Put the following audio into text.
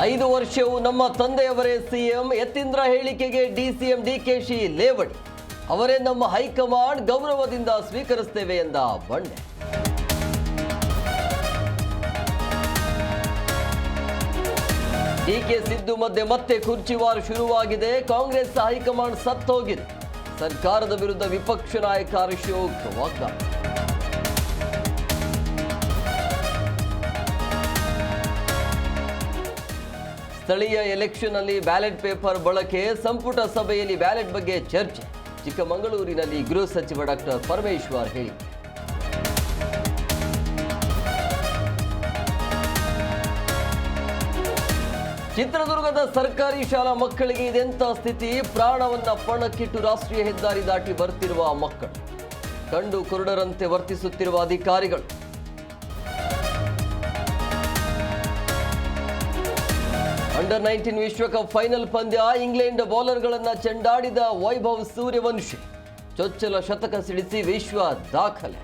5 ವರ್ಷವೂ ನಮ್ಮ ತಂದೆಯವರೇ ಸಿಎಂ, ಯತೀಂದ್ರ ಹೇಳಿಕೆಗೆ ಡಿಸಿಎಂ ಡಿಕೆಶಿ ಲೇವಡಿ. ಅವರೇ ನಮ್ಮ ಹೈಕಮಾಂಡ್, ಗೌರವದಿಂದ ಸ್ವೀಕರಿಸುತ್ತೇವೆ ಎಂದ ಬಂಡೆ. ಡಿಕೆ ಸಿದ್ದು ಮಧ್ಯೆ ಮತ್ತೆ ಕುರ್ಚಿವಾರ ಶುರುವಾಗಿದೆ. ಕಾಂಗ್ರೆಸ್ ಹೈಕಮಾಂಡ್ ಸತ್ತೋಗಿದೆ. ಸರ್ಕಾರದ ವಿರುದ್ಧ ವಿಪಕ್ಷ ನಾಯಕ ಅಶೋಕ್ ವಾಗ್ದಾಳಿ. ಸ್ಥಳೀಯ ಎಲೆಕ್ಷನ್ ನಲ್ಲಿ ಬ್ಯಾಲೆಟ್ ಪೇಪರ್ ಬಳಕೆ, ಸಂಪುಟ ಸಭೆಯಲ್ಲಿ ಬ್ಯಾಲೆಟ್ ಬಗ್ಗೆ ಚರ್ಚೆ. ಚಿಕ್ಕಮಗಳೂರಿನಲ್ಲಿ ಗೃಹ ಸಚಿವ ಡಾಕ್ಟರ್ ಪರಮೇಶ್ವರ್ ಹೇಳಿಕೆ. ಚಿತ್ರದುರ್ಗದ ಸರ್ಕಾರಿ ಶಾಲಾ ಮಕ್ಕಳಿಗೆ ಇದೆಂಥ ಸ್ಥಿತಿ? ಪ್ರಾಣವನ್ನ ಪಣಕ್ಕಿಟ್ಟು ರಾಷ್ಟ್ರೀಯ ಹೆದ್ದಾರಿ ದಾಟಿ ಬರ್ತಿರುವ ಮಕ್ಕಳು, ಕಂಡು ಕುರುಡರಂತೆ ವರ್ತಿಸುತ್ತಿರುವ ಅಧಿಕಾರಿಗಳು. ಅಂಡರ್ 19 ವಿಶ್ವಕಪ್ ಫೈನಲ್ ಪಂದ್ಯ. ಇಂಗ್ಲೆಂಡ್ ಬೌಲರ್ಗಳನ್ನ ಚೆಂಡಾಡಿದ ವೈಭವ್ ಸೂರ್ಯವಂಶಿ ಚೊಚ್ಚಲ ಶತಕ ಸಿಡಿಸಿ ವಿಶ್ವ ದಾಖಲೆ.